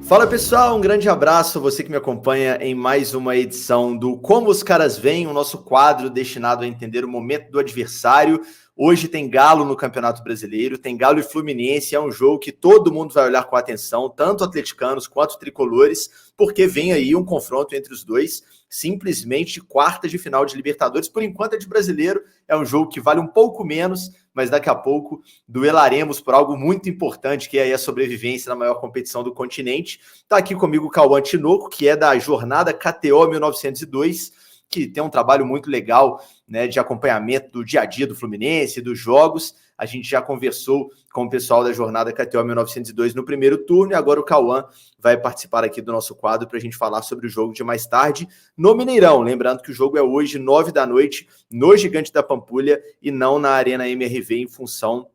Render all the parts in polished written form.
Fala pessoal, um grande abraço a você que me acompanha em mais uma edição do Como os Caras Vêm, o nosso quadro destinado a entender o momento do adversário. Hoje tem Galo no Campeonato Brasileiro, tem Galo e Fluminense, é um jogo que todo mundo vai olhar com atenção, tanto atleticanos quanto tricolores, porque vem aí um confronto entre os dois, simplesmente quarta de final de Libertadores. Por enquanto é de Brasileiro, é um jogo que vale um pouco menos, mas daqui a pouco duelaremos por algo muito importante, que é a sobrevivência na maior competição do continente. Está aqui comigo o Cauã Tinoco, que é da jornada KTO 1902, que tem um trabalho muito legal, né, de acompanhamento do dia a dia do Fluminense, dos jogos. A gente já conversou com o pessoal da jornada KTO 1902 no primeiro turno, e agora o Cauã vai participar aqui do nosso quadro para a gente falar sobre o jogo de mais tarde no Mineirão. Lembrando que o jogo é hoje, 9 da noite, no Gigante da Pampulha e não na Arena MRV, em função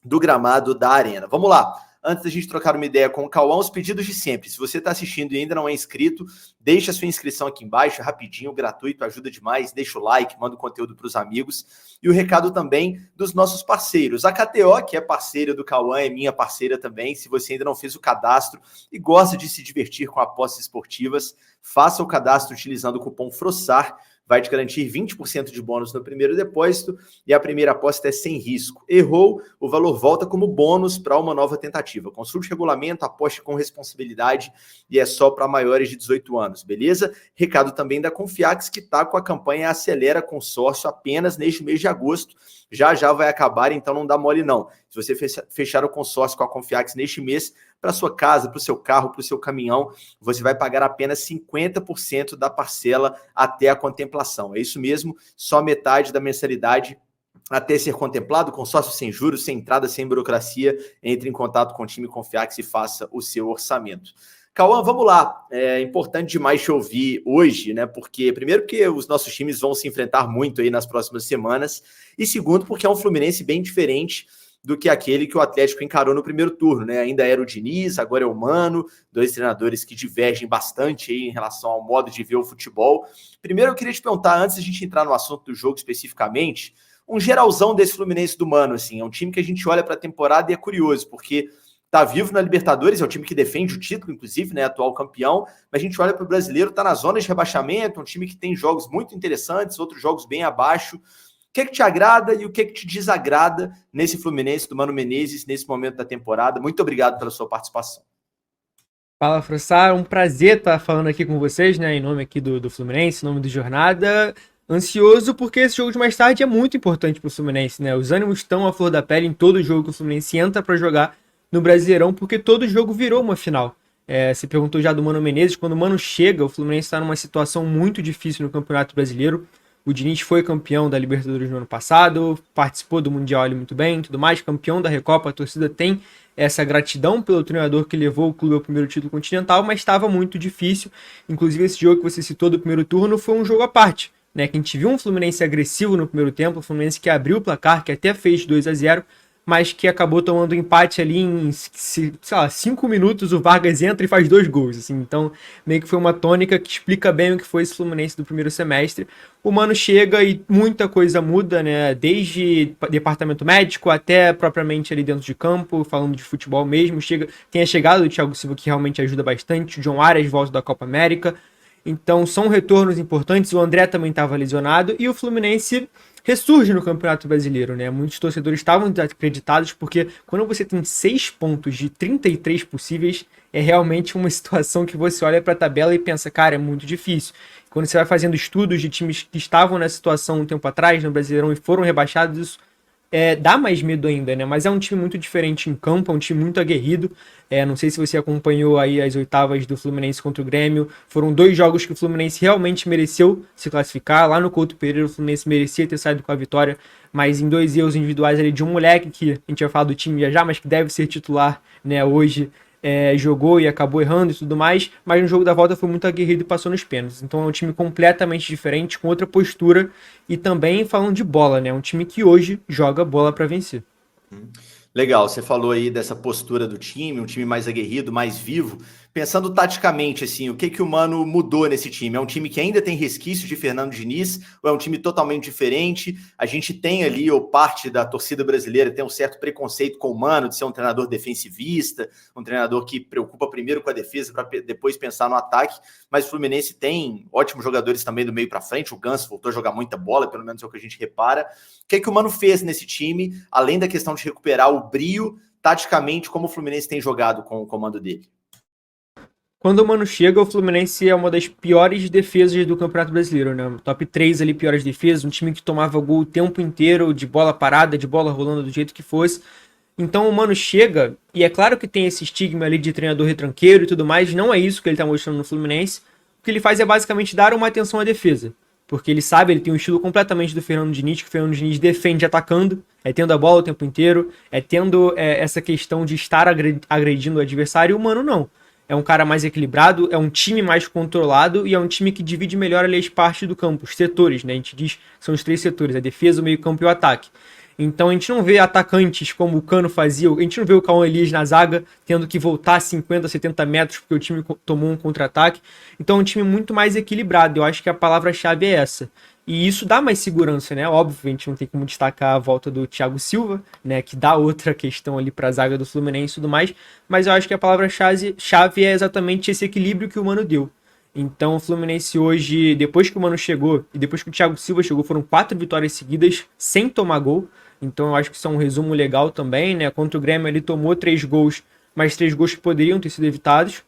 do gramado da Arena. Vamos lá! Antes da gente trocar uma ideia com o Cauã, os pedidos de sempre. Se você está assistindo e ainda não é inscrito, deixa a sua inscrição aqui embaixo, rapidinho, gratuito, ajuda demais. Deixa o like, manda o conteúdo para os amigos. E o recado também dos nossos parceiros. A KTO, que é parceira do Cauã, é minha parceira também. Se você ainda não fez o cadastro e gosta de se divertir com apostas esportivas, faça o cadastro utilizando o cupom FROSSAR. Vai te garantir 20% de bônus no primeiro depósito e a primeira aposta é sem risco. Errou, o valor volta como bônus para uma nova tentativa. Consulte o regulamento, aposte com responsabilidade e é só para maiores de 18 anos, beleza? Recado também da Confiax, que está com a campanha Acelera Consórcio apenas neste mês de agosto. Já vai acabar, então não dá mole não. Se você fechar o consórcio com a Confiax neste mês, para sua casa, para o seu carro, para o seu caminhão, você vai pagar apenas 50% da parcela até a contemplação. É isso mesmo, só metade da mensalidade até ser contemplado, consórcio sem juros, sem entrada, sem burocracia. Entre em contato com o time Confiax e faça o seu orçamento. Cauã, vamos lá. É importante demais te ouvir hoje, né? Porque, primeiro, porque os nossos times vão se enfrentar muito aí nas próximas semanas, e segundo, porque é um Fluminense bem diferente do que aquele que o Atlético encarou no primeiro turno, né? Ainda era o Diniz, agora é o Mano, dois treinadores que divergem bastante aí em relação ao modo de ver o futebol. Primeiro, eu queria te perguntar, antes de a gente entrar no assunto do jogo especificamente, um geralzão desse Fluminense do Mano, assim, é um time que a gente olha para a temporada e é curioso, porque tá vivo na Libertadores, é um time que defende o título, inclusive, né, atual campeão, mas a gente olha para o brasileiro, tá na zona de rebaixamento, um time que tem jogos muito interessantes, outros jogos bem abaixo. O que te agrada e o que te desagrada nesse Fluminense do Mano Menezes, nesse momento da temporada? Muito obrigado pela sua participação. Fala, Frossar, é um prazer estar falando aqui com vocês, né, em nome aqui do Fluminense, em nome do Jornada. Ansioso porque esse jogo de mais tarde é muito importante para o Fluminense, né? Os ânimos estão à flor da pele em todo jogo que o Fluminense entra para jogar no Brasileirão, porque todo jogo virou uma final. Você perguntou já do Mano Menezes, quando o Mano chega, o Fluminense está numa situação muito difícil no Campeonato Brasileiro. O Diniz foi campeão da Libertadores no ano passado, participou do Mundial ali muito bem, tudo mais, campeão da Recopa. A torcida tem essa gratidão pelo treinador que levou o clube ao primeiro título continental, mas estava muito difícil. Inclusive, esse jogo que você citou do primeiro turno foi um jogo à parte, né? Que a gente viu um Fluminense agressivo no primeiro tempo, um Fluminense que abriu o placar, que até fez 2-0, mas que acabou tomando empate ali em, sei lá, 5 minutos. O Vargas entra e faz 2 gols, assim. Então, meio que foi uma tônica que explica bem o que foi esse Fluminense do primeiro semestre. O Mano chega e muita coisa muda, né? Desde departamento médico até propriamente ali dentro de campo, falando de futebol mesmo. Tem a chegada do Thiago Silva, que realmente ajuda bastante. O John Arias volta da Copa América. Então, são retornos importantes. O André também estava lesionado. E o Fluminense ressurge no Campeonato Brasileiro, né? Muitos torcedores estavam desacreditados, porque quando você tem 6 pontos de 33 possíveis, é realmente uma situação que você olha para a tabela e pensa, cara, é muito difícil. Quando você vai fazendo estudos de times que estavam nessa situação um tempo atrás no Brasileirão e foram rebaixados, isso dá mais medo ainda, né? Mas é um time muito diferente em campo, é um time muito aguerrido. Não sei se você acompanhou aí as oitavas do Fluminense contra o Grêmio. Foram 2 jogos que o Fluminense realmente mereceu se classificar. Lá no Couto Pereira, o Fluminense merecia ter saído com a vitória, mas em 2 erros individuais ali de um moleque que a gente vai falar do time já, mas que deve ser titular, né, hoje. Jogou e acabou errando e tudo mais, mas no jogo da volta foi muito aguerrido e passou nos pênaltis. Então é um time completamente diferente, com outra postura, e também falando de bola, né? Um time que hoje joga bola para vencer. Legal, você falou aí dessa postura do time, um time mais aguerrido, mais vivo. pensando taticamente, assim, o que o Mano mudou nesse time? É um time que ainda tem resquícios de Fernando Diniz, ou é um time totalmente diferente? A gente tem ali, ou parte da torcida brasileira tem um certo preconceito com o Mano, de ser um treinador defensivista, um treinador que preocupa primeiro com a defesa para depois pensar no ataque, mas o Fluminense tem ótimos jogadores também do meio para frente, o Ganso voltou a jogar muita bola, pelo menos é o que a gente repara. O que o Mano fez nesse time, além da questão de recuperar o brio, taticamente, como o Fluminense tem jogado com o comando dele? Quando o Mano chega, o Fluminense é uma das piores defesas do Campeonato Brasileiro, né? Top 3 ali, piores defesas, um time que tomava gol o tempo inteiro, de bola parada, de bola rolando do jeito que fosse. Então o Mano chega, e é claro que tem esse estigma ali de treinador retranqueiro e tudo mais, não é isso que ele tá mostrando no Fluminense. O que ele faz é basicamente dar uma atenção à defesa. Porque ele sabe, ele tem um estilo completamente do Fernando Diniz, que o Fernando Diniz defende atacando, é tendo a bola o tempo inteiro, é tendo essa questão de estar agredindo o adversário, e o Mano não. É um cara mais equilibrado, é um time mais controlado e é um time que divide melhor ali as partes do campo, os setores, né? A gente diz que são os 3 setores, a defesa, o meio-campo e o ataque. Então a gente não vê atacantes como o Cano fazia, a gente não vê o Cauã Elias na zaga tendo que voltar 50, 70 metros porque o time tomou um contra-ataque. Então é um time muito mais equilibrado, eu acho que a palavra-chave é essa. E isso dá mais segurança, né? Óbvio, a gente não tem como destacar a volta do Thiago Silva, né? Que dá outra questão ali para a zaga do Fluminense e tudo mais. Mas eu acho que a palavra-chave é exatamente esse equilíbrio que o Mano deu. Então o Fluminense hoje, depois que o Mano chegou e depois que o Thiago Silva chegou, foram 4 vitórias seguidas sem tomar gol. Então eu acho que isso é um resumo legal também, né? Contra o Grêmio ele tomou 3 gols, mas 3 gols que poderiam ter sido evitados.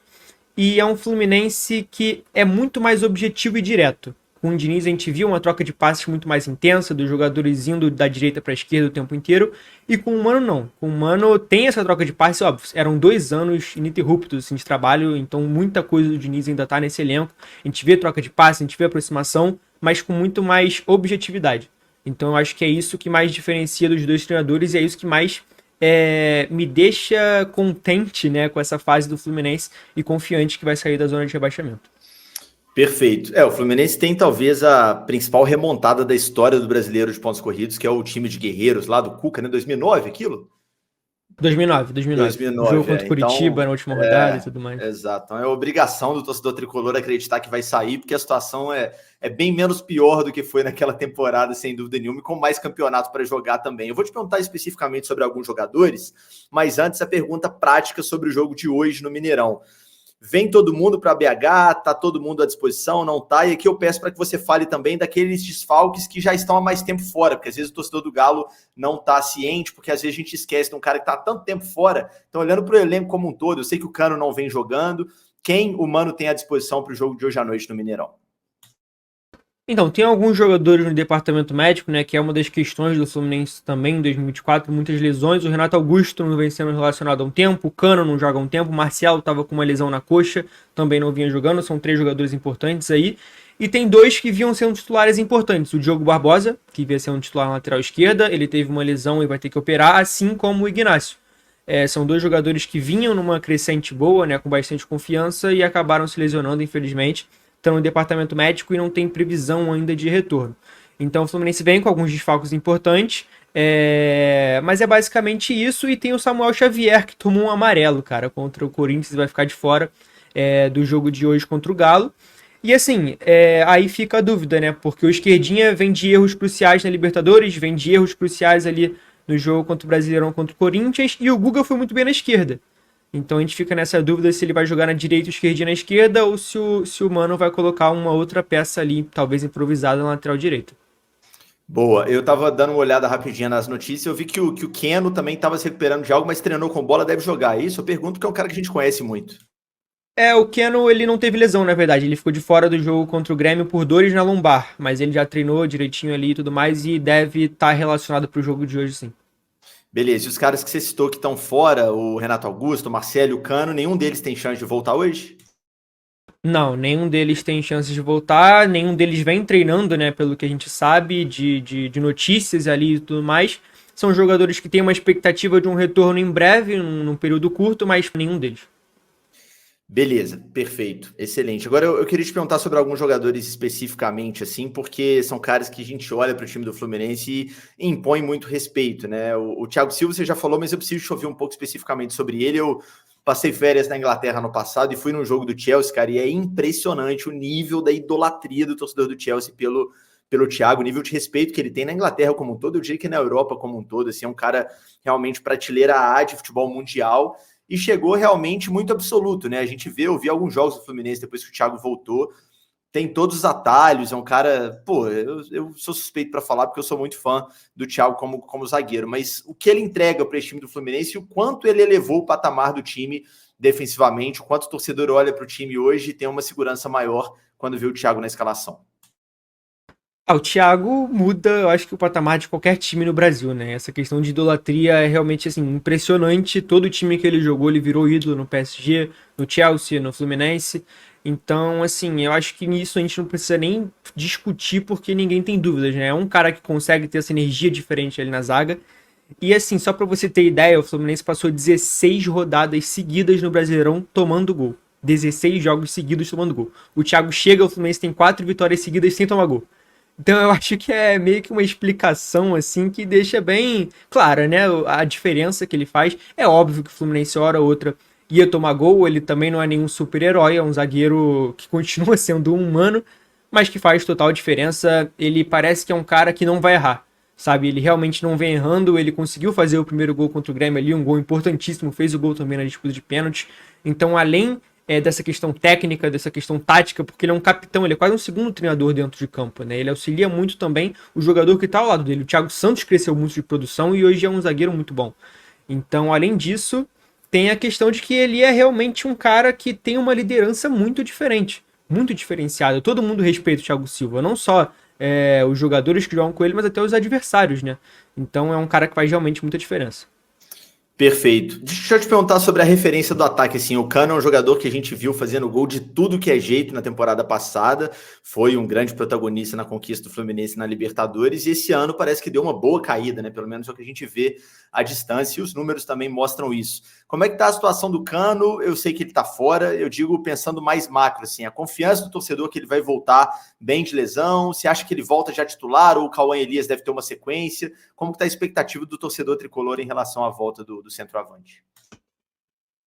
E é um Fluminense que é muito mais objetivo e direto. Com o Diniz a gente viu uma troca de passes muito mais intensa, dos jogadores indo da direita para a esquerda o tempo inteiro, e com o Mano não. Com o Mano tem essa troca de passes, óbvio, eram 2 anos ininterruptos assim, de trabalho, então muita coisa do Diniz ainda está nesse elenco. A gente vê troca de passes, a gente vê aproximação, mas com muito mais objetividade. Então eu acho que é isso que mais diferencia dos 2 treinadores e é isso que mais me deixa contente, né, com essa fase do Fluminense e confiante que vai sair da zona de rebaixamento. Perfeito. O Fluminense tem talvez a principal remontada da história do brasileiro de pontos corridos, que é o time de guerreiros lá do Cuca, né? 2009, aquilo? 2009. 2009, Jogo contra o Curitiba então, na última rodada e tudo mais. Exato. Então é obrigação do torcedor tricolor acreditar que vai sair, porque a situação é bem menos pior do que foi naquela temporada, sem dúvida nenhuma, e com mais campeonato para jogar também. Eu vou te perguntar especificamente sobre alguns jogadores, mas antes a pergunta prática sobre o jogo de hoje no Mineirão. Vem todo mundo para BH, tá todo mundo à disposição, não tá? E aqui eu peço para que você fale também daqueles desfalques que já estão há mais tempo fora, porque às vezes o torcedor do Galo não tá ciente, porque às vezes a gente esquece de um cara que tá há tanto tempo fora. Então, olhando para o elenco como um todo, eu sei que o Cano não vem jogando. Quem o Mano tem à disposição para o jogo de hoje à noite no Mineirão? Então, tem alguns jogadores no departamento médico, né, que é uma das questões do Fluminense também em 2024, muitas lesões. O Renato Augusto não vem sendo relacionado há um tempo, o Cano não joga há um tempo, o Marcial estava com uma lesão na coxa, também não vinha jogando, são 3 jogadores importantes aí. E tem 2 que vinham sendo titulares importantes, o Diogo Barbosa, que vinha sendo titular na lateral esquerda, ele teve uma lesão e vai ter que operar, assim como o Ignacio. São 2 jogadores que vinham numa crescente boa, né, com bastante confiança e acabaram se lesionando, infelizmente. Estão no departamento médico e não tem previsão ainda de retorno. Então o Fluminense vem com alguns desfalques importantes, mas é basicamente isso. E tem o Samuel Xavier, que tomou um amarelo, cara, contra o Corinthians e vai ficar de fora do jogo de hoje contra o Galo. E assim, aí fica a dúvida, né? Porque o Esquerdinha vem de erros cruciais na Libertadores, vem de erros cruciais ali no jogo contra o Brasileirão contra o Corinthians, e o Guga foi muito bem na esquerda. Então a gente fica nessa dúvida se ele vai jogar na direita ou esquerdinha na esquerda, ou se o Mano vai colocar uma outra peça ali, talvez improvisada, na lateral direita. Boa, eu tava dando uma olhada rapidinha nas notícias, eu vi que o Keno também estava se recuperando de algo, mas treinou com bola, deve jogar. Isso eu pergunto, que é um cara que a gente conhece muito. O Keno, ele não teve lesão, na verdade, ele ficou de fora do jogo contra o Grêmio por dores na lombar, mas ele já treinou direitinho ali e tudo mais, e deve estar relacionado pro jogo de hoje, sim. Beleza, e os caras que você citou que estão fora, o Renato Augusto, o Marcelo e o Cano, nenhum deles tem chance de voltar hoje? Não, nenhum deles tem chances de voltar, nenhum deles vem treinando, né, pelo que a gente sabe de notícias ali e tudo mais. São jogadores que têm uma expectativa de um retorno em breve, num período curto, mas nenhum deles. Beleza, perfeito, excelente. Agora eu queria te perguntar sobre alguns jogadores especificamente, assim, porque são caras que a gente olha para o time do Fluminense e impõe muito respeito, né? O Thiago Silva você já falou, mas eu preciso te ouvir um pouco especificamente sobre ele. Eu Passei férias na Inglaterra no passado e fui num jogo do Chelsea, cara, e é impressionante o nível da idolatria do torcedor do Chelsea pelo Thiago, o nível de respeito que ele tem na Inglaterra como um todo, eu diria que na Europa como um todo, assim, é um cara realmente prateleira A de futebol mundial e chegou realmente muito absoluto, né? A gente eu vi alguns jogos do Fluminense depois que o Thiago voltou, tem todos os atalhos, é um cara, pô, eu sou suspeito para falar porque eu sou muito fã do Thiago como zagueiro, mas o que ele entrega para esse time do Fluminense e o quanto ele elevou o patamar do time defensivamente, o quanto o torcedor olha para o time hoje e tem uma segurança maior quando vê o Thiago na escalação. O Thiago muda, eu acho que o patamar de qualquer time no Brasil, né? Essa questão de idolatria é realmente, assim, impressionante. Todo time que ele jogou, ele virou ídolo no PSG, no Chelsea, no Fluminense. Então, assim, eu acho que nisso a gente não precisa nem discutir porque ninguém tem dúvidas, né? É um cara que consegue ter essa energia diferente ali na zaga. E assim, só pra você ter ideia, o Fluminense passou 16 rodadas seguidas no Brasileirão tomando gol. 16 jogos seguidos tomando gol. O Thiago chega, o Fluminense tem 4 vitórias seguidas sem tomar gol. Então eu acho que é meio que uma explicação assim que deixa bem clara, né, a diferença que ele faz. É óbvio que o Fluminense hora ou outra ia tomar gol, ele também não é nenhum super-herói, é um zagueiro que continua sendo um humano, mas que faz total diferença. Ele parece que é um cara que não vai errar, sabe? Ele realmente não vem errando, ele conseguiu fazer o primeiro gol contra o Grêmio ali, um gol importantíssimo, fez o gol também na disputa de pênalti. Então, além dessa questão técnica, dessa questão tática, porque ele é um capitão, ele é quase um segundo treinador dentro de campo, né? Ele auxilia muito também o jogador que está ao lado dele. O Thiago Santos cresceu muito de produção e hoje é um zagueiro muito bom. Então, além disso, tem a questão de que ele é realmente um cara que tem uma liderança muito diferente, muito diferenciada. Todo mundo respeita o Thiago Silva, não só os jogadores que jogam com ele, mas até os adversários, né? Então é um cara que faz realmente muita diferença. Perfeito. Deixa eu te perguntar sobre a referência do ataque. Assim, o Cano é um jogador que a gente viu fazendo gol de tudo que é jeito na temporada passada. Foi um grande protagonista na conquista do Fluminense na Libertadores. E esse ano parece que deu uma boa caída, né? Pelo menos é o que a gente vê à distância. E os números também mostram isso. Como é que tá a situação do Cano? Eu sei que ele tá fora. Eu digo pensando mais macro, assim. A confiança do torcedor que ele vai voltar bem de lesão. Você acha que ele volta já titular? Ou o Cauã Elias deve ter uma sequência? Como que tá a expectativa do torcedor tricolor em relação à volta do centroavante?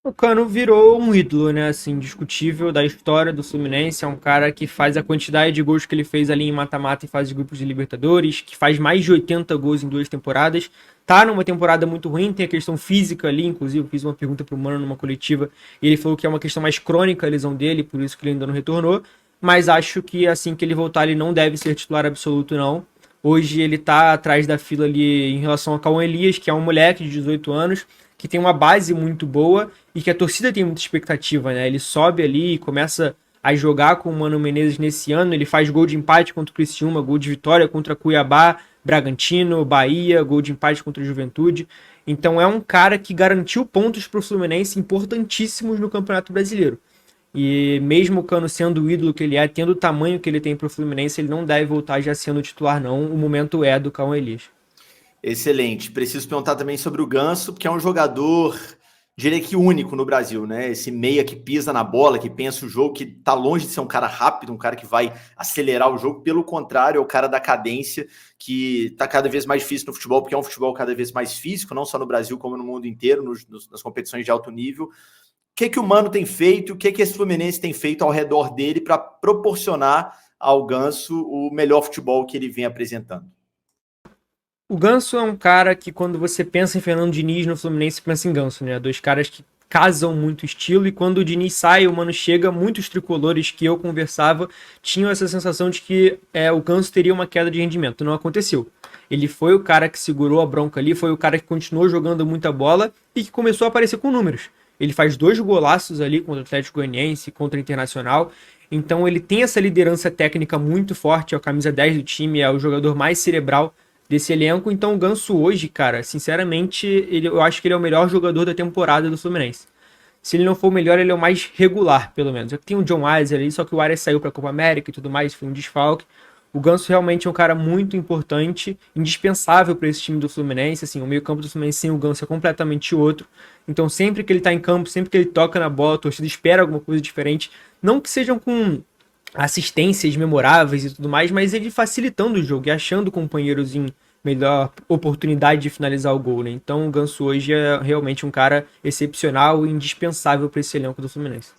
O Cano virou um ídolo, né, assim, indiscutível da história do Fluminense. É um cara que faz a quantidade de gols que ele fez ali em mata-mata e fase de grupos de Libertadores, que faz mais de 80 gols em 2 temporadas. Tá numa temporada muito ruim, tem a questão física ali, inclusive eu fiz uma pergunta pro Mano numa coletiva, e ele falou que é uma questão mais crônica a lesão dele, por isso que ele ainda não retornou, mas acho que assim que ele voltar ele não deve ser titular absoluto, não. Hoje ele tá atrás da fila ali em relação ao Cauã Elias, que é um moleque de 18 anos, que tem uma base muito boa e que a torcida tem muita expectativa, né? Ele sobe ali e começa a jogar com o Mano Menezes nesse ano, ele faz gol de empate contra o Criciúma, gol de vitória contra Cuiabá, Bragantino, Bahia, gol de empate contra a Juventude. Então é um cara que garantiu pontos para o Fluminense importantíssimos no Campeonato Brasileiro. E mesmo o Cano sendo o ídolo que ele é, tendo o tamanho que ele tem para o Fluminense, ele não deve voltar já sendo titular, não. O momento é do Cauã Elias. Excelente. Preciso perguntar também sobre o Ganso, porque é um jogador, diria que único no Brasil, né? Esse meia que pisa na bola, que pensa o jogo, que tá longe de ser um cara rápido, um cara que vai acelerar o jogo. Pelo contrário, é o cara da cadência, que tá cada vez mais difícil no futebol, porque é um futebol cada vez mais físico, não só no Brasil, como no mundo inteiro, nas competições de alto nível. O que o Mano tem feito, o que esse Fluminense tem feito ao redor dele para proporcionar ao Ganso o melhor futebol que ele vem apresentando? O Ganso é um cara que, quando você pensa em Fernando Diniz no Fluminense, pensa em Ganso, né? Dois caras que casam muito estilo, e quando o Diniz sai, o Mano chega, muitos tricolores que eu conversava tinham essa sensação de que o Ganso teria uma queda de rendimento. Não aconteceu. Ele foi o cara que segurou a bronca ali, foi o cara que continuou jogando muita bola e que começou a aparecer com números. Ele faz 2 golaços ali contra o Atlético Goianiense, contra o Internacional. Então ele tem essa liderança técnica muito forte, é o camisa 10 do time, é o jogador mais cerebral desse elenco. Então o Ganso hoje, cara, sinceramente, eu acho que ele é o melhor jogador da temporada do Fluminense. Se ele não for o melhor, ele é o mais regular, pelo menos. Aqui tem o John Arias ali, só que o Arias saiu para a Copa América e tudo mais, foi um desfalque. O Ganso realmente é um cara muito importante, indispensável para esse time do Fluminense. Assim, o meio-campo do Fluminense sem o Ganso é completamente outro. Então, sempre que ele tá em campo, sempre que ele toca na bola, a torcida espera alguma coisa diferente. Não que sejam com assistências memoráveis e tudo mais, mas ele facilitando o jogo e achando companheiros em melhor oportunidade de finalizar o gol, né? Então o Ganso hoje é realmente um cara excepcional e indispensável para esse elenco do Fluminense.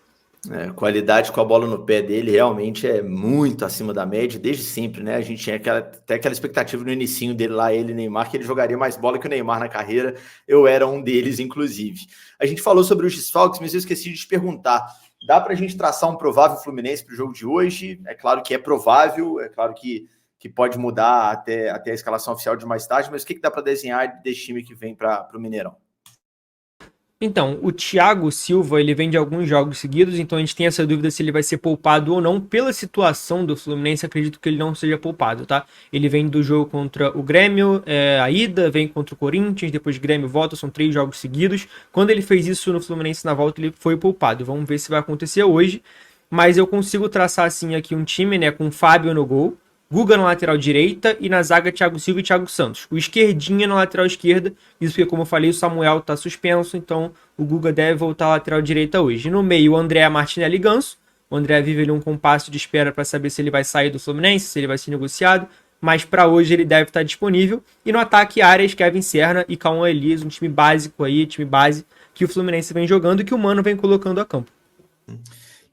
Qualidade com a bola no pé dele realmente é muito acima da média, desde sempre, né? A gente tinha até aquela expectativa no inicinho dele lá, ele e Neymar, que ele jogaria mais bola que o Neymar na carreira. Eu era um deles, inclusive. A gente falou sobre os desfalques, mas eu esqueci de te perguntar. Dá para a gente traçar um provável Fluminense para o jogo de hoje? É claro que é provável, é claro que pode mudar até a escalação oficial de mais tarde, mas o que dá para desenhar desse time que vem para o Mineirão? Então, o Thiago Silva, ele vem de alguns jogos seguidos, então a gente tem essa dúvida se ele vai ser poupado ou não. Pela situação do Fluminense, acredito que ele não seja poupado, tá? Ele vem do jogo contra o Grêmio, a ida, vem contra o Corinthians, depois Grêmio volta, são 3 jogos seguidos. Quando ele fez isso no Fluminense na volta, ele foi poupado. Vamos ver se vai acontecer hoje. Mas eu consigo traçar, assim, aqui um time, né, com o Fábio no gol, Guga na lateral direita e na zaga Thiago Silva e Thiago Santos. O esquerdinha na lateral esquerda, isso porque, como eu falei, o Samuel tá suspenso, então o Guga deve voltar à lateral direita hoje. No meio, o André Martinelli e Ganso. O André vive ali um compasso de espera para saber se ele vai sair do Fluminense, se ele vai ser negociado, mas para hoje ele deve estar disponível. E no ataque, Arias, Kevin Serna e Cauã Elias, um time básico aí, time base que o Fluminense vem jogando e que o Mano vem colocando a campo.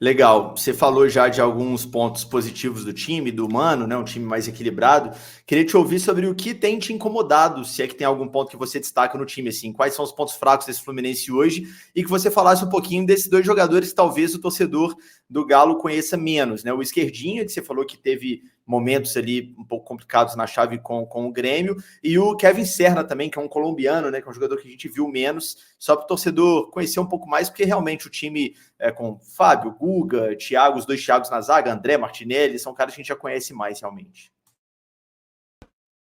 Legal, você falou já de alguns pontos positivos do time, do Mano, né? Um time mais equilibrado. Queria te ouvir sobre o que tem te incomodado, se é que tem algum ponto que você destaca no time, assim. Quais são os pontos fracos desse Fluminense hoje? E que você falasse um pouquinho desses 2 jogadores que talvez o torcedor do Galo conheça menos, né? O esquerdinha, que você falou que teve momentos ali um pouco complicados na chave com o Grêmio, e o Kevin Serna também, que é um colombiano, né? Que é um jogador que a gente viu menos, só para o torcedor conhecer um pouco mais, porque realmente o time com Fábio, Guga, Thiago, os 2 Thiagos na zaga, André, Martinelli, são caras que a gente já conhece mais realmente.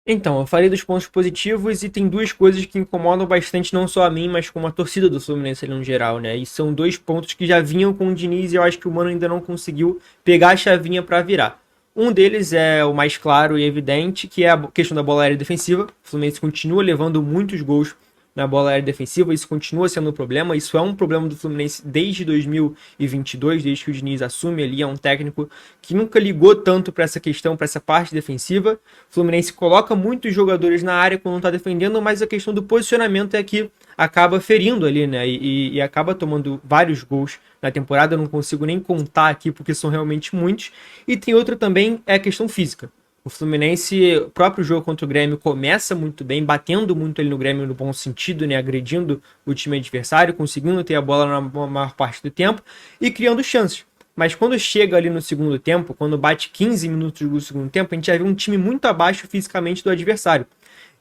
Então, eu falei dos pontos positivos e tem 2 coisas que incomodam bastante, não só a mim, mas como a torcida do Fluminense ali no geral, né? E são 2 pontos que já vinham com o Diniz e eu acho que o Mano ainda não conseguiu pegar a chavinha para virar. Um deles é o mais claro e evidente, que é a questão da bola aérea defensiva. O Fluminense continua levando muitos gols na bola aérea defensiva, isso continua sendo um problema, isso é um problema do Fluminense desde 2022, desde que o Diniz assume ali, é um técnico que nunca ligou tanto para essa questão, para essa parte defensiva. O Fluminense coloca muitos jogadores na área quando não está defendendo, mas a questão do posicionamento é que acaba ferindo ali, né, e acaba tomando vários gols na temporada, eu não consigo nem contar aqui porque são realmente muitos. E tem outra também, é a questão física. O Fluminense, o próprio jogo contra o Grêmio, começa muito bem, batendo muito ali no Grêmio no bom sentido, né? Agredindo o time adversário, conseguindo ter a bola na maior parte do tempo e criando chances. Mas quando chega ali no segundo tempo, quando bate 15 minutos do segundo tempo, a gente já vê um time muito abaixo fisicamente do adversário.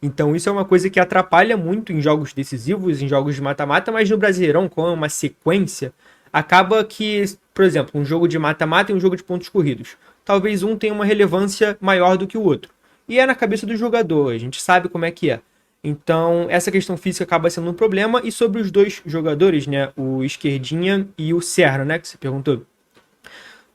Então isso é uma coisa que atrapalha muito em jogos decisivos, em jogos de mata-mata, mas no Brasileirão, com uma sequência, acaba que, por exemplo, um jogo de mata-mata e um jogo de pontos corridos. Talvez um tenha uma relevância maior do que o outro. E é na cabeça do jogador, a gente sabe como é que é. Então, essa questão física acaba sendo um problema. E sobre os 2 jogadores, né, o Esquerdinha e o Serra, né, que você perguntou. O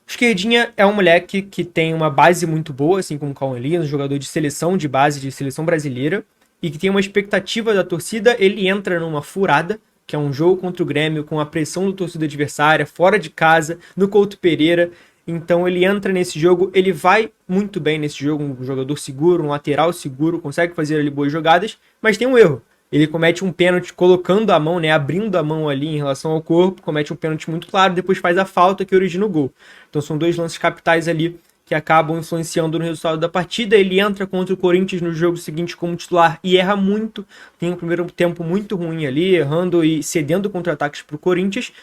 Esquerdinha é um moleque que tem uma base muito boa, assim como o Cauã Elias, um jogador de seleção de base, de seleção brasileira, e que tem uma expectativa da torcida. Ele entra numa furada, que é um jogo contra o Grêmio, com a pressão da torcida adversária, fora de casa, no Couto Pereira. Então ele entra nesse jogo, ele vai muito bem nesse jogo, um jogador seguro, um lateral seguro, consegue fazer ali boas jogadas, mas tem um erro. Ele comete um pênalti colocando a mão, né, abrindo a mão ali em relação ao corpo, comete um pênalti muito claro, depois faz a falta que origina o gol. Então são 2 lances capitais ali que acabam influenciando no resultado da partida. Ele entra contra o Corinthians no jogo seguinte como titular e erra muito, tem um primeiro tempo muito ruim ali, errando e cedendo contra-ataques para o Corinthians.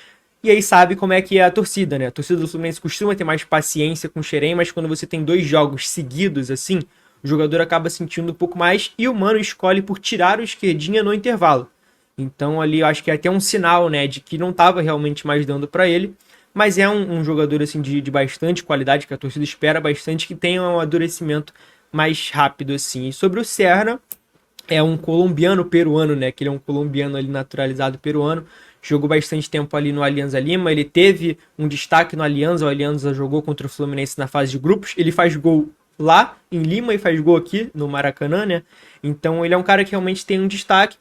E aí sabe como é que é a torcida, né? A torcida do Fluminense costuma ter mais paciência com o Xerém, mas quando você tem 2 jogos seguidos assim, o jogador acaba sentindo um pouco mais e o Mano escolhe por tirar o Esquerdinha no intervalo. Então ali eu acho que é até um sinal, né, de que não estava realmente mais dando para ele, mas é um jogador assim de bastante qualidade, que a torcida espera bastante, que tenha um amadurecimento mais rápido assim. E sobre o Serra, é um colombiano peruano, né, que ele é um colombiano ali naturalizado peruano, jogou bastante tempo ali no Alianza Lima, ele teve um destaque no Alianza, o Alianza jogou contra o Fluminense na fase de grupos, ele faz gol lá em Lima e faz gol aqui no Maracanã, né? Então ele é um cara que realmente tem um destaque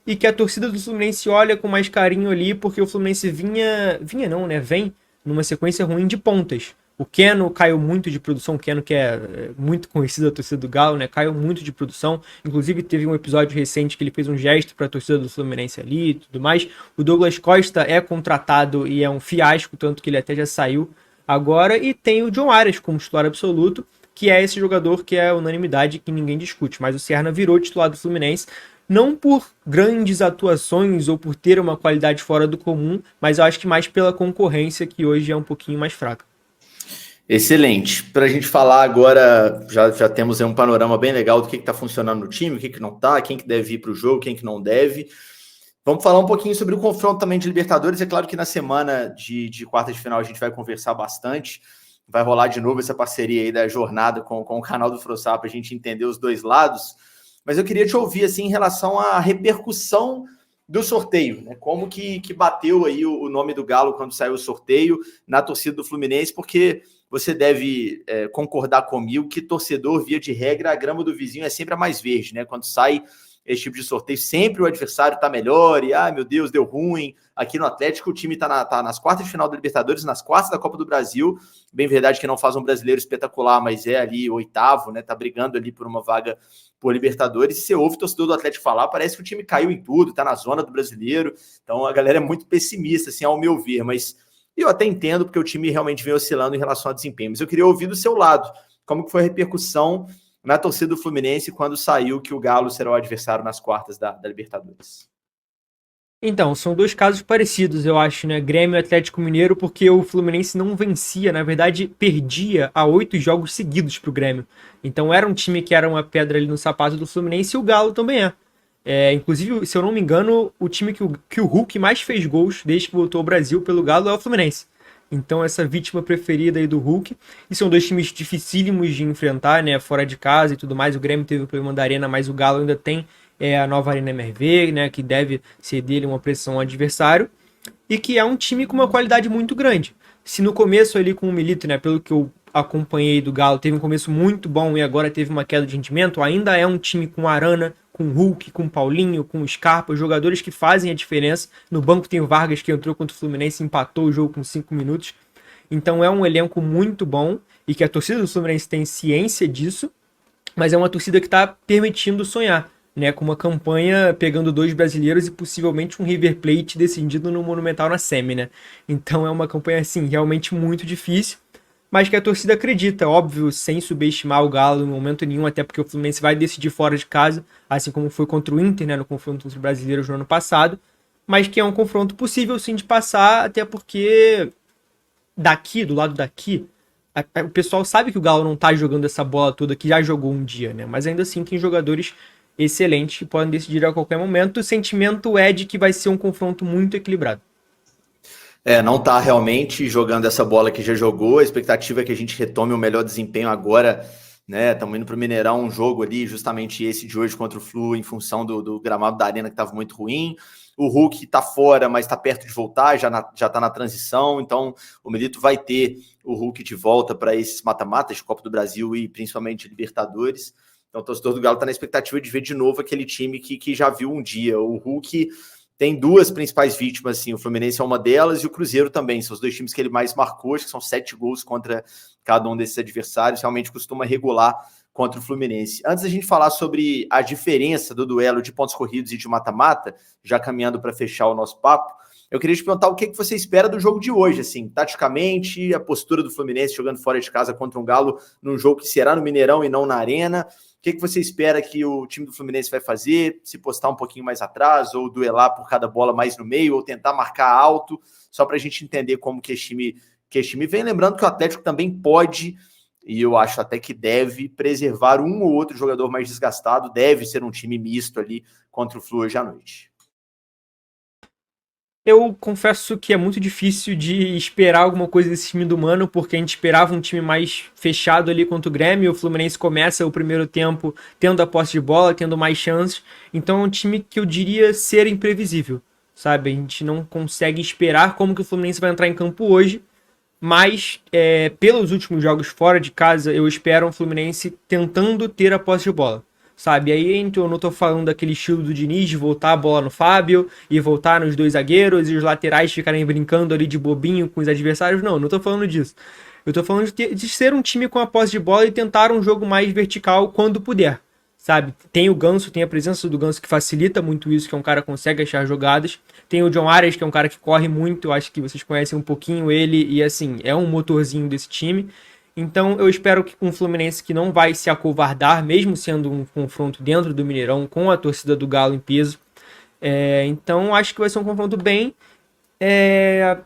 e que a torcida do Fluminense olha com mais carinho ali, porque o Fluminense vem numa sequência ruim de pontas. O Keno caiu muito de produção, o Keno que é muito conhecido da torcida do Galo, né? Caiu muito de produção. Inclusive teve um episódio recente que ele fez um gesto para a torcida do Fluminense ali e tudo mais. O Douglas Costa é contratado e é um fiasco, tanto que ele até já saiu agora. E tem o John Arias como titular absoluto, que é esse jogador que é unanimidade, que ninguém discute. Mas o Serna virou titular do Fluminense, não por grandes atuações ou por ter uma qualidade fora do comum, mas eu acho que mais pela concorrência, que hoje é um pouquinho mais fraca. Excelente. Para a gente falar agora, já temos aí um panorama bem legal do que está funcionando no time, o que não está, quem que deve ir para o jogo, quem que não deve. Vamos falar um pouquinho sobre o confronto também de Libertadores. É claro que na semana de quarta de final a gente vai conversar bastante. Vai rolar de novo essa parceria aí da jornada com o canal do Frossá para a gente entender os dois lados. Mas eu queria te ouvir assim, em relação à repercussão do sorteio, né? Como que bateu aí o nome do Galo quando saiu o sorteio na torcida do Fluminense, porque você deve concordar comigo que torcedor, via de regra, a grama do vizinho é sempre a mais verde, né? Quando sai esse tipo de sorteio, sempre o adversário tá melhor e, meu Deus, deu ruim. Aqui no Atlético, o time tá nas quartas de final da Libertadores, nas quartas da Copa do Brasil. Bem verdade que não faz um brasileiro espetacular, mas é ali oitavo, né? Tá brigando ali por uma vaga por Libertadores. E você ouve o torcedor do Atlético falar, parece que o time caiu em tudo, tá na zona do brasileiro. Então a galera é muito pessimista, assim, ao meu ver, mas eu até entendo, porque o time realmente vem oscilando em relação ao desempenho. Mas eu queria ouvir do seu lado, como que foi a repercussão na torcida do Fluminense quando saiu que o Galo será o adversário nas quartas da Libertadores. Então, são dois casos parecidos, eu acho, né? Grêmio e Atlético Mineiro, porque o Fluminense não vencia, na verdade, perdia a 8 jogos seguidos pro Grêmio. Então era um time que era uma pedra ali no sapato do Fluminense, e o Galo também é. Inclusive, se eu não me engano, o time que o Hulk mais fez gols desde que voltou ao Brasil pelo Galo é o Fluminense. Então, essa vítima preferida aí do Hulk. E são dois times dificílimos de enfrentar, né? Fora de casa e tudo mais. O Grêmio teve o problema da arena, mas o Galo ainda tem a nova Arena MRV, né? Que deve ceder uma pressão ao adversário. E que é um time com uma qualidade muito grande. Se no começo ali com o Milito, né? Pelo que eu acompanhei do Galo, teve um começo muito bom e agora teve uma queda de rendimento, ainda é um time com Arana, com Hulk, com Paulinho, com Scarpa, jogadores que fazem a diferença. No banco tem o Vargas, que entrou contra o Fluminense e empatou o jogo com 5 minutos. Então é um elenco muito bom e que a torcida do Fluminense tem ciência disso, mas é uma torcida que está permitindo sonhar, né? Com uma campanha pegando 2 brasileiros e possivelmente um River Plate decidido no Monumental na semi, né? Então é uma campanha, assim, realmente muito difícil, mas que a torcida acredita, óbvio, sem subestimar o Galo em momento nenhum, até porque o Fluminense vai decidir fora de casa, assim como foi contra o Inter, né, no confronto entre brasileiros no ano passado, mas que é um confronto possível sim de passar, até porque daqui, do lado daqui, o pessoal sabe que o Galo não tá jogando essa bola toda que já jogou um dia, né, mas ainda assim tem jogadores excelentes que podem decidir a qualquer momento. O sentimento é de que vai ser um confronto muito equilibrado. Não tá realmente jogando essa bola que já jogou. A expectativa é que a gente retome o melhor desempenho agora, né? Estamos indo para o Mineirão, um jogo ali, justamente esse de hoje contra o Flu, em função do gramado da arena que estava muito ruim. O Hulk está fora, mas está perto de voltar, já está na transição. Então, o Milito vai ter o Hulk de volta para esses mata-matas de Copa do Brasil e principalmente Libertadores. Então, o torcedor do Galo está na expectativa de ver de novo aquele time que já viu um dia. O Hulk tem 2 principais vítimas, assim, o Fluminense é uma delas e o Cruzeiro também, são os 2 times que ele mais marcou, acho que são 7 gols contra cada um desses adversários, realmente costuma regular contra o Fluminense. Antes da gente falar sobre a diferença do duelo de pontos corridos e de mata-mata, já caminhando para fechar o nosso papo, eu queria te perguntar o que você espera do jogo de hoje, assim, taticamente, a postura do Fluminense jogando fora de casa contra um Galo num jogo que será no Mineirão e não na Arena. O que você espera que o time do Fluminense vai fazer? Se postar um pouquinho mais atrás, ou duelar por cada bola mais no meio, ou tentar marcar alto, só para a gente entender como que esse time vem. Lembrando que o Atlético também pode, e eu acho até que deve, preservar um ou outro jogador mais desgastado. Deve ser um time misto ali contra o Flu hoje à noite. Eu confesso que é muito difícil de esperar alguma coisa desse time do Mano, porque a gente esperava um time mais fechado ali contra o Grêmio. O Fluminense começa o primeiro tempo tendo a posse de bola, tendo mais chances. Então é um time que eu diria ser imprevisível, sabe? A gente não consegue esperar como que o Fluminense vai entrar em campo hoje, mas pelos últimos jogos fora de casa, eu espero um Fluminense tentando ter a posse de bola. Sabe, aí então, eu não tô falando daquele estilo do Diniz de voltar a bola no Fábio e voltar nos 2 zagueiros e os laterais ficarem brincando ali de bobinho com os adversários, não tô falando disso. Eu tô falando de ser um time com a posse de bola e tentar um jogo mais vertical quando puder, sabe? Tem o Ganso, tem a presença do Ganso que facilita muito isso, que é um cara que consegue achar jogadas. Tem o John Arias, que é um cara que corre muito, eu acho que vocês conhecem um pouquinho ele, e assim, é um motorzinho desse time. Então eu espero que um Fluminense que não vai se acovardar, mesmo sendo um confronto dentro do Mineirão, com a torcida do Galo em peso. Então acho que vai ser um confronto bem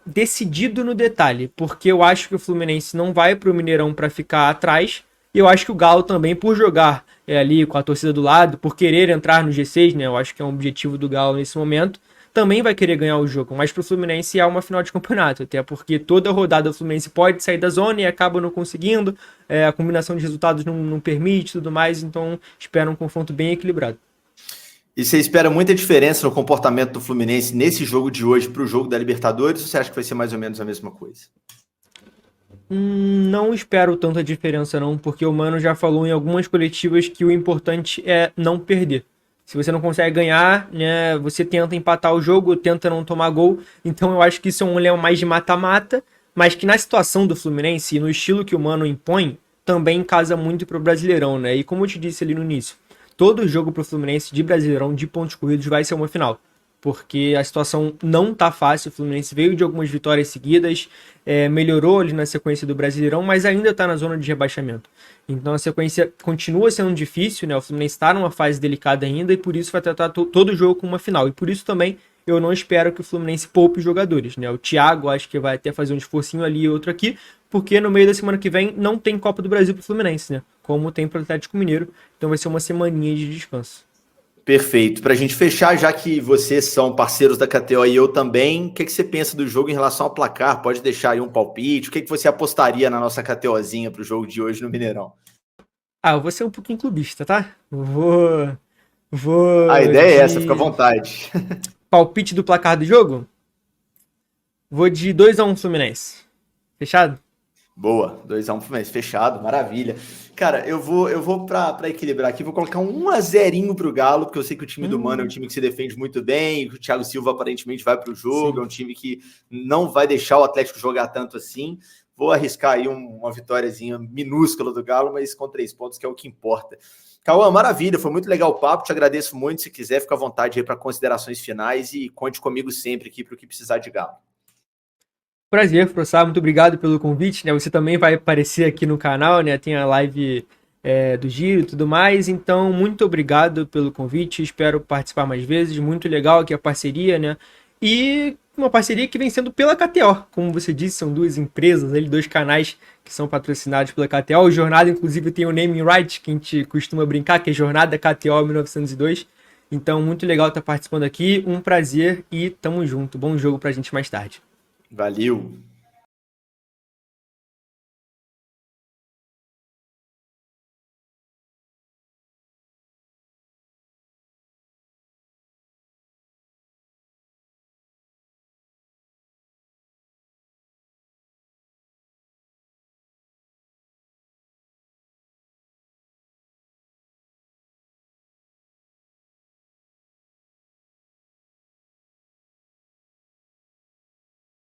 decidido no detalhe, porque eu acho que o Fluminense não vai para o Mineirão para ficar atrás, e eu acho que o Galo também, por jogar ali com a torcida do lado, por querer entrar no G6, né, eu acho que é um objetivo do Galo nesse momento, também vai querer ganhar o jogo, mas para o Fluminense é uma final de campeonato, até porque toda rodada o Fluminense pode sair da zona e acaba não conseguindo, a combinação de resultados não permite tudo mais, então espero um confronto bem equilibrado. E você espera muita diferença no comportamento do Fluminense nesse jogo de hoje para o jogo da Libertadores, ou você acha que vai ser mais ou menos a mesma coisa? Não espero tanta diferença não, porque o Mano já falou em algumas coletivas que o importante é não perder. Se você não consegue ganhar, né, você tenta empatar o jogo, tenta não tomar gol. Então eu acho que isso é um leão mais de mata-mata, mas que na situação do Fluminense e no estilo que o Mano impõe, também casa muito pro Brasileirão, né? E como eu te disse ali no início, todo jogo pro Fluminense de Brasileirão, de pontos corridos, vai ser uma final. Porque a situação não tá fácil, o Fluminense veio de algumas vitórias seguidas, melhorou ali na sequência do Brasileirão, mas ainda tá na zona de rebaixamento. Então a sequência continua sendo difícil, né? O Fluminense está numa fase delicada ainda e por isso vai tratar todo o jogo como uma final. E por isso também eu não espero que o Fluminense poupe os jogadores, né? O Thiago acho que vai até fazer um esforcinho ali e outro aqui, porque no meio da semana que vem não tem Copa do Brasil pro Fluminense, né? Como tem pro Atlético Mineiro, então vai ser uma semaninha de descanso. Perfeito. Para a gente fechar, já que vocês são parceiros da KTO e eu também, o que você pensa do jogo em relação ao placar? Pode deixar aí um palpite. O que você apostaria na nossa KTOzinha para o jogo de hoje no Mineirão? Eu vou ser um pouquinho clubista, tá? Vou A ideia é essa, fica à vontade. palpite do placar do jogo? Vou de 2-1 Fluminense. Fechado? Boa, 2-1 Fluminense, fechado, maravilha. Cara, eu vou para equilibrar aqui, vou colocar um 1-0 pro Galo, porque eu sei que o time do Mano é um time que se defende muito bem, e que o Thiago Silva aparentemente vai pro jogo, sim. É um time que não vai deixar o Atlético jogar tanto assim. Vou arriscar aí uma vitóriazinha minúscula do Galo, mas com 3 pontos, que é o que importa. Cauã, maravilha, foi muito legal o papo, te agradeço muito. Se quiser, fica à vontade aí para considerações finais e conte comigo sempre aqui para o que precisar de Galo. Prazer, professor, muito obrigado pelo convite, né? Você também vai aparecer aqui no canal, né? Tem a live do Giro e tudo mais, então muito obrigado pelo convite, espero participar mais vezes, muito legal aqui a parceria, né? E uma parceria que vem sendo pela KTO, como você disse, são duas empresas, ali, 2 canais que são patrocinados pela KTO. O Jornada, inclusive, tem o naming right, que a gente costuma brincar, que é Jornada KTO 1902. Então, muito legal estar participando aqui, um prazer e tamo junto. Bom jogo pra gente mais tarde. Valeu!